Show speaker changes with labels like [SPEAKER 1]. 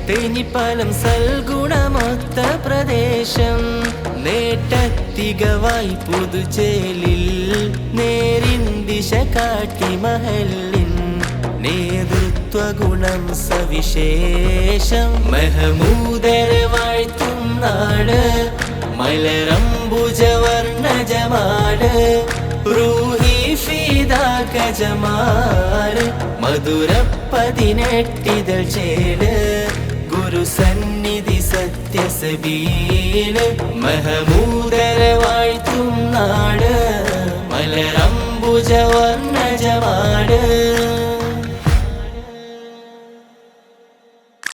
[SPEAKER 1] തേഞ്ഞിപ്പാലം സൽഗുണമൊത്ത പ്രദേശം നേട്ടത്തികവായി പുതുചേലിൽ നേരിൻ ദിശ കാട്ടി മഹലിൻ നേതൃത്വ ഗുണം സവിശേഷം മഹമൂദരെ വാഴ്ത്തും നാട് മലരംബുജവർണ്ണജമാട് റൂഹി ഫീദാക ജമാല് മധുര 18 ചേട് ഗുരുസന്നിധി സത്യസബീല് മഹമൂദരെ വാഴ്ത്തും നാട് മലരംബുജവർണ്ണജമാട്